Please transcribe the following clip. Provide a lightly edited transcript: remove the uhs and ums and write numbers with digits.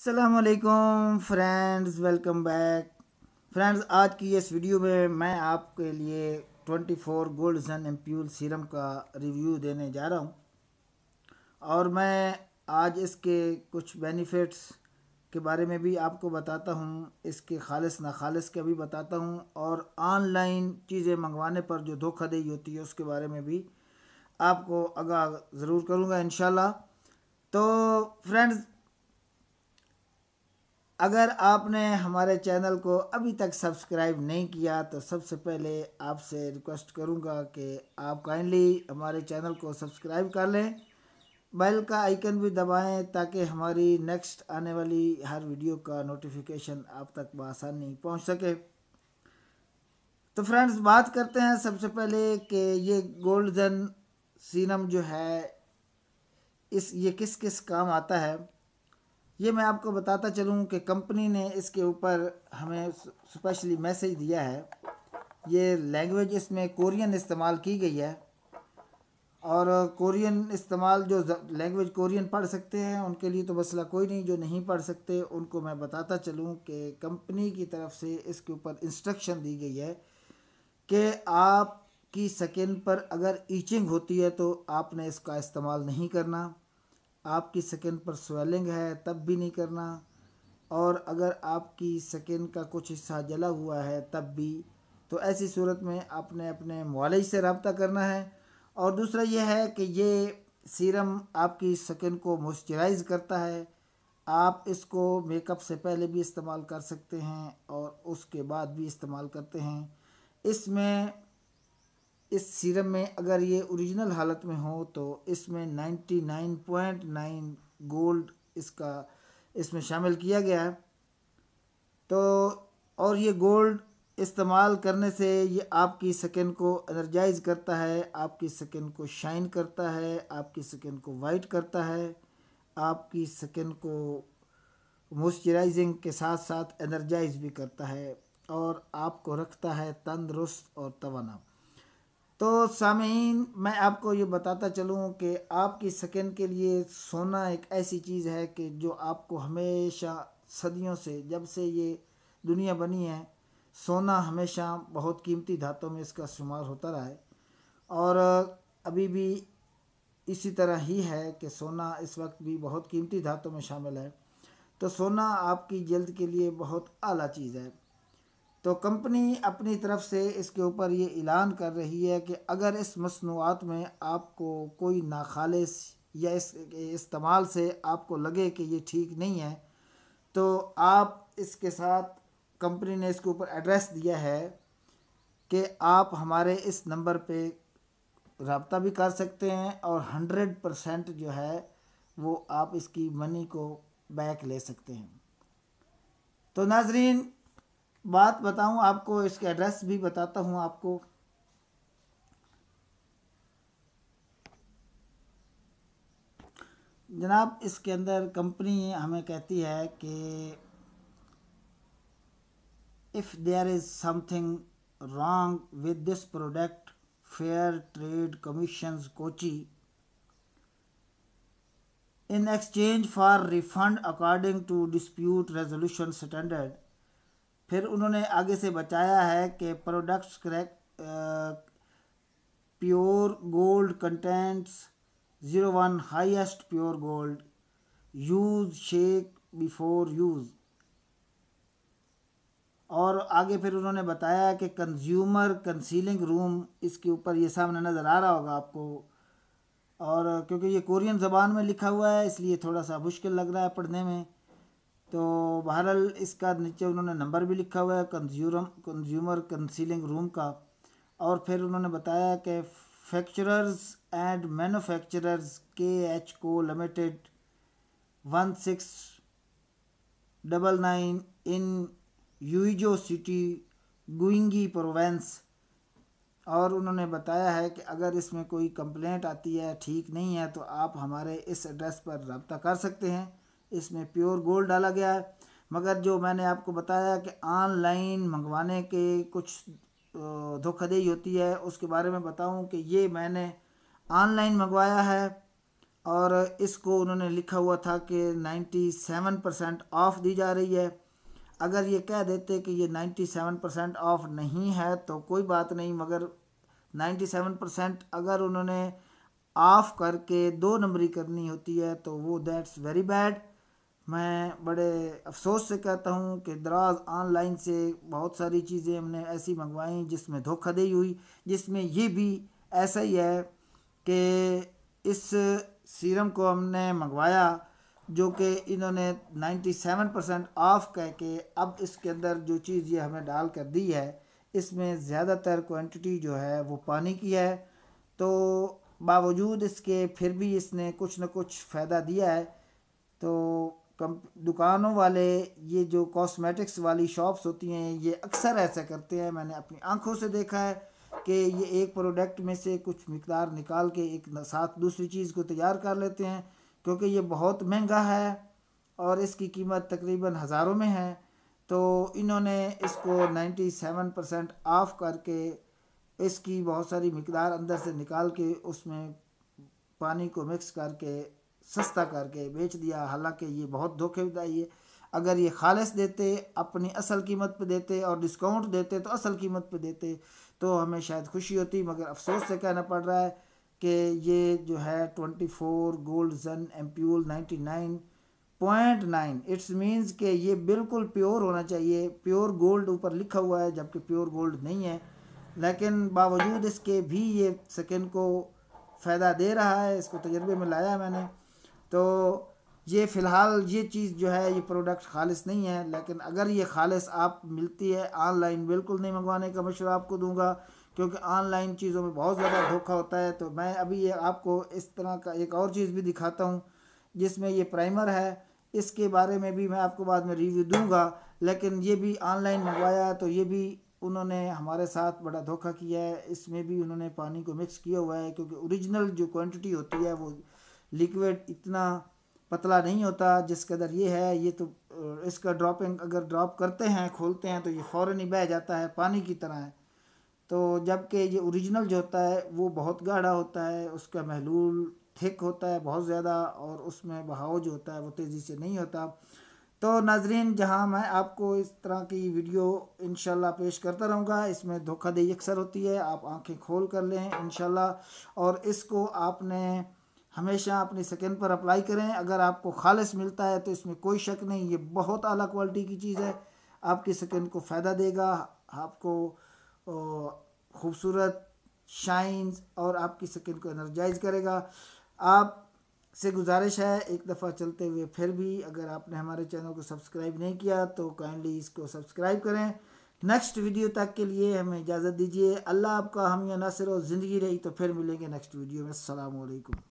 अस्सलामुअलैकुम friends, welcome back. Friends, आज की इस वीडियो में मैं आपके लिए 24 गोल्ड सन एम्प्यूल सीरम का रिव्यू देने जा रहा हूं और मैं आज इसके कुछ बेनिफिट्स के बारे में भी आपको बताता हूं, इसके खालिस ना खालिस के भी बताता हूं और ऑनलाइन चीज़ें मंगवाने पर जो धोखाधड़ी होती है उसके बारे में भी आपको आगाह ज़रूर करूंगा इंशाल्लाह। तो फ्रेंड्स, अगर आपने हमारे चैनल को अभी तक सब्सक्राइब नहीं किया तो सबसे पहले आपसे रिक्वेस्ट करूंगा कि आप काइंडली हमारे चैनल को सब्सक्राइब कर लें, बेल का आइकन भी दबाएं ताकि हमारी नेक्स्ट आने वाली हर वीडियो का नोटिफिकेशन आप तक बआसानी पहुंच सके। तो फ्रेंड्स, बात करते हैं सबसे पहले कि ये गोल्डन सीरम जो है ये किस किस काम आता है। ये मैं आपको बताता चलूँ कि कंपनी ने इसके ऊपर हमें स्पेशली मैसेज दिया है। ये लैंग्वेज इसमें कोरियन इस्तेमाल की गई है और कोरियन इस्तेमाल जो लैंग्वेज कोरियन पढ़ सकते हैं उनके लिए तो मसला कोई नहीं, जो नहीं पढ़ सकते उनको मैं बताता चलूँ कि कंपनी की तरफ से इसके ऊपर इंस्ट्रक्शन दी गई है कि आपकी स्किन पर अगर ईचिंग होती है तो आपने इसका इस्तेमाल नहीं करना, आपकी स्किन पर स्वेलिंग है तब भी नहीं करना, और अगर आपकी स्किन का कुछ हिस्सा जला हुआ है तब भी। तो ऐसी सूरत में आपने अपने मुआलिज से रब्ता करना है। और दूसरा यह है कि ये सीरम आपकी स्किन को मॉइस्चराइज करता है। आप इसको मेकअप से पहले भी इस्तेमाल कर सकते हैं और उसके बाद भी इस्तेमाल करते हैं। इसमें इस सीरम में अगर ये ओरिजिनल हालत में हो तो इसमें 99.9 गोल्ड इसमें शामिल किया गया है। तो और ये गोल्ड इस्तेमाल करने से ये आपकी स्किन को एनर्जाइज करता है, आपकी स्किन को शाइन करता है, आपकी स्किन को वाइट करता है, आपकी स्किन को मॉइस्चराइजिंग के साथ साथ एनर्जाइज भी करता है और आपको रखता है तंदुरुस्त और तवाना। तो सामीन, मैं आपको ये बताता चलूँ कि आपकी स्किन के लिए सोना एक ऐसी चीज़ है कि जो आपको हमेशा सदियों से, जब से ये दुनिया बनी है, सोना हमेशा बहुत कीमती धातों में इसका शुमार होता रहा है और अभी भी इसी तरह ही है कि सोना इस वक्त भी बहुत कीमती धातों में शामिल है। तो सोना आपकी जल्द के लिए बहुत आला चीज़ है। तो कंपनी अपनी तरफ से इसके ऊपर ये ऐलान कर रही है कि अगर इस मसनूआत में आपको कोई नाखालिस या इस इस्तेमाल से आपको लगे कि ये ठीक नहीं है तो आप इसके साथ, कंपनी ने इसके ऊपर एड्रेस दिया है कि आप हमारे इस नंबर पे रब्ता भी कर सकते हैं और 100% जो है वो आप इसकी मनी को बैक ले सकते हैं। तो नाजरीन, बात बताऊं आपको, इसके एड्रेस भी बताता हूं आपको। जनाब, इसके अंदर कंपनी हमें कहती है कि if there is something wrong with this product, fair trade commissions Kochi in exchange for refund according to dispute resolution standard. फिर उन्होंने आगे से बचाया है कि products pure gold contents 01 highest pure gold, use shake before use. और आगे फिर उन्होंने बताया कि कंज्यूमर कंसीलिंग रूम, इसके ऊपर ये सामने नज़र आ रहा होगा आपको, और क्योंकि ये कोरियन ज़बान में लिखा हुआ है इसलिए थोड़ा सा मुश्किल लग रहा है पढ़ने में। तो बहरहाल इसका नीचे उन्होंने नंबर भी लिखा हुआ है कंज्यूमर कंसीलिंग रूम का। और फिर उन्होंने बताया कि फैक्चरर्स एंड मैन्युफैक्चरर्स KH को लिमिटेड 1699 इन यूइजो सिटी, गुइंगी प्रोवेंस। और उन्होंने बताया है कि अगर इसमें कोई कंप्लेंट आती है, ठीक नहीं है, तो आप हमारे इस एड्रेस पर रब्ता कर सकते हैं। इसमें प्योर गोल्ड डाला गया है। मगर जो मैंने आपको बताया कि ऑनलाइन मंगवाने के कुछ धोखाधड़ी होती है, उसके बारे में बताऊं कि ये मैंने ऑनलाइन मंगवाया है और इसको उन्होंने लिखा हुआ था कि 97% ऑफ दी जा रही है। अगर ये कह देते कि ये 97% ऑफ नहीं है तो कोई बात नहीं, मगर 97% अगर उन्होंने ऑफ करके 2 नंबरी करनी होती है तो वो दैट्स वेरी बैड। मैं बड़े अफसोस से कहता हूँ कि दराज ऑनलाइन से बहुत सारी चीज़ें हमने ऐसी मंगवाई जिसमें धोखाधड़ी हुई, जिसमें ये भी ऐसा ही है कि इस सीरम को हमने मंगवाया जो कि इन्होंने 97% ऑफ कह के अब इसके अंदर जो चीज़ ये हमें डाल कर दी है इसमें ज़्यादातर क्वांटिटी जो है वो पानी की है। तो बावजूद इसके फिर भी इसने कुछ न कुछ फ़ायदा दिया है। तो कम दुकानों वाले, ये जो कॉस्मेटिक्स वाली शॉप्स होती हैं ये अक्सर ऐसा करते हैं, मैंने अपनी आंखों से देखा है कि ये एक प्रोडक्ट में से कुछ मिकदार निकाल के एक साथ दूसरी चीज़ को तैयार कर लेते हैं, क्योंकि ये बहुत महंगा है और इसकी कीमत तकरीबन हज़ारों में है। तो इन्होंने इसको 97% ऑफ करके इसकी बहुत सारी मिकदार अंदर से निकाल के उसमें पानी को मिक्स करके सस्ता करके बेच दिया। हालांकि ये बहुत धोखेबाजी है। अगर ये खालिस देते, अपनी असल कीमत पे देते और डिस्काउंट देते तो असल कीमत पे देते तो हमें शायद खुशी होती, मगर अफसोस से कहना पड़ रहा है कि ये जो है 24 गोल्ड जन एम्प्यूल 99.9 इट्स मीन्स कि ये बिल्कुल प्योर होना चाहिए। प्योर गोल्ड ऊपर लिखा हुआ है जबकि प्योर गोल्ड नहीं है, लेकिन बावजूद इसके भी ये स्किन को फ़ायदा दे रहा है। इसको तजर्बे में लाया है मैंने। तो ये फ़िलहाल ये चीज़ जो है ये प्रोडक्ट खालिस नहीं है, लेकिन अगर ये खालिस आप मिलती है ऑनलाइन बिल्कुल नहीं मंगवाने का मशवरा आपको दूंगा, क्योंकि ऑनलाइन चीज़ों में बहुत ज़्यादा धोखा होता है। तो मैं अभी ये आपको इस तरह का एक और चीज़ भी दिखाता हूँ जिसमें ये प्राइमर है। इसके बारे में भी मैं आपको बाद में रिव्यू दूंगा, लेकिन ये भी ऑनलाइन मंगवाया तो ये भी उन्होंने हमारे साथ बड़ा धोखा किया है। इसमें भी उन्होंने पानी को मिक्स किया हुआ है, क्योंकि ओरिजिनल जो क्वांटिटी होती है वो लिक्विड इतना पतला नहीं होता जिस कदर ये है। ये तो इसका ड्रॉपिंग अगर ड्रॉप करते हैं खोलते हैं तो ये फ़ौरन ही बह जाता है, पानी की तरह है। तो जबकि ये ओरिजिनल जो होता है वो बहुत गाढ़ा होता है, उसका महलूल थिक होता है बहुत ज़्यादा, और उसमें बहाव जो होता है वो तेज़ी से नहीं होता। तो नाजरीन, जहां मैं आपको इस तरह की वीडियो इंशाल्लाह पेश करता रहूँगा, इसमें धोखाधड़ी अक्सर होती है, आप आंखें खोल कर लें इंशाल्लाह। और इसको आपने हमेशा अपनी स्किन पर अप्लाई करें। अगर आपको खालिस मिलता है तो इसमें कोई शक नहीं, ये बहुत आला क्वालिटी की चीज़ है, आपकी स्किन को फ़ायदा देगा, आपको खूबसूरत शाइन्स और आपकी स्किन को एनर्जाइज करेगा। आप से गुजारिश है एक दफ़ा चलते हुए फिर भी, अगर आपने हमारे चैनल को सब्सक्राइब नहीं किया तो काइंडली इसको सब्सक्राइब करें। नेक्स्ट वीडियो तक के लिए हमें इजाज़त दीजिए। अल्लाह आपका हम या नासिर और ज़िंदगी रही तो फिर मिलेंगे नेक्स्ट वीडियो में। अस्सलाम वालेकुम।